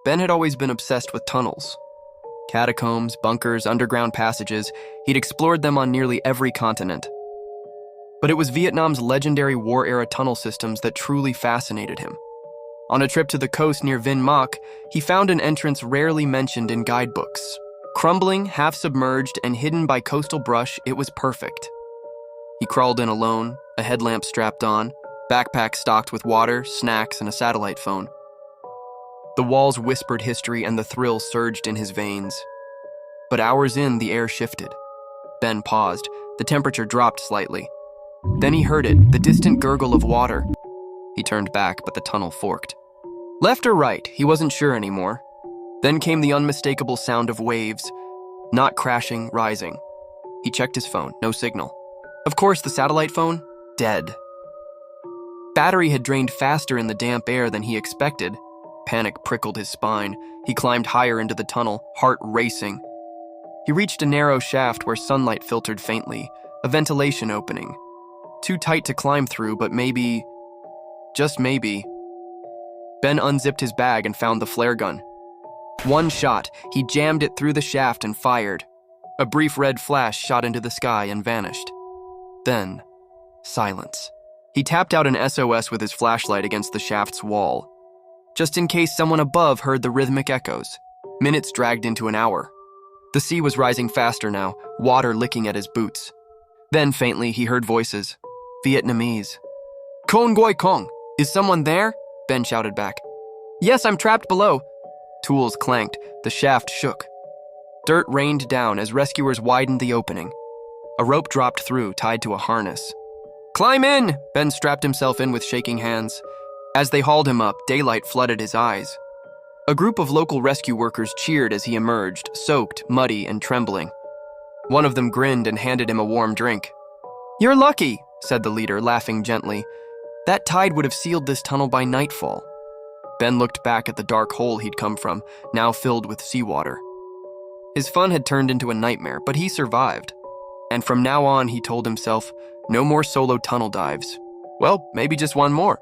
Ben had always been obsessed with tunnels. Catacombs, bunkers, underground passages, he'd explored them on nearly every continent. But it was Vietnam's legendary war-era tunnel systems that truly fascinated him. On a trip to the coast near Vinh Mac, he found an entrance rarely mentioned in guidebooks. Crumbling, half-submerged, and hidden by coastal brush, it was perfect. He crawled in alone, a headlamp strapped on, backpack stocked with water, snacks, and a satellite phone. The walls whispered history and the thrill surged in his veins. But hours in, the air shifted. Ben paused. The temperature dropped slightly. Then he heard it, the distant gurgle of water. He turned back, but the tunnel forked. Left or right, he wasn't sure anymore. Then came the unmistakable sound of waves, not crashing, rising. He checked his phone, no signal. Of course, the satellite phone, dead. Battery had drained faster in the damp air than he expected. Panic prickled his spine. He climbed higher into the tunnel, heart racing. He reached a narrow shaft where sunlight filtered faintly, a ventilation opening. Too tight to climb through, but maybe, just maybe. Ben unzipped his bag and found the flare gun. One shot, he jammed it through the shaft and fired. A brief red flash shot into the sky and vanished. Then, silence. He tapped out an SOS with his flashlight against the shaft's wall. Just in case someone above heard the rhythmic echoes. Minutes dragged into an hour. The sea was rising faster now, water licking at his boots. Then, faintly, he heard voices. Vietnamese. Con Goi Kong, is someone there? Ben shouted back. Yes, I'm trapped below. Tools clanked, the shaft shook. Dirt rained down as rescuers widened the opening. A rope dropped through, tied to a harness. Climb in! Ben strapped himself in with shaking hands. As they hauled him up, daylight flooded his eyes. A group of local rescue workers cheered as he emerged, soaked, muddy, and trembling. One of them grinned and handed him a warm drink. You're lucky, said the leader, laughing gently. That tide would have sealed this tunnel by nightfall. Ben looked back at the dark hole he'd come from, now filled with seawater. His fun had turned into a nightmare, but he survived. And from now on, he told himself, no more solo tunnel dives. Well, maybe just one more.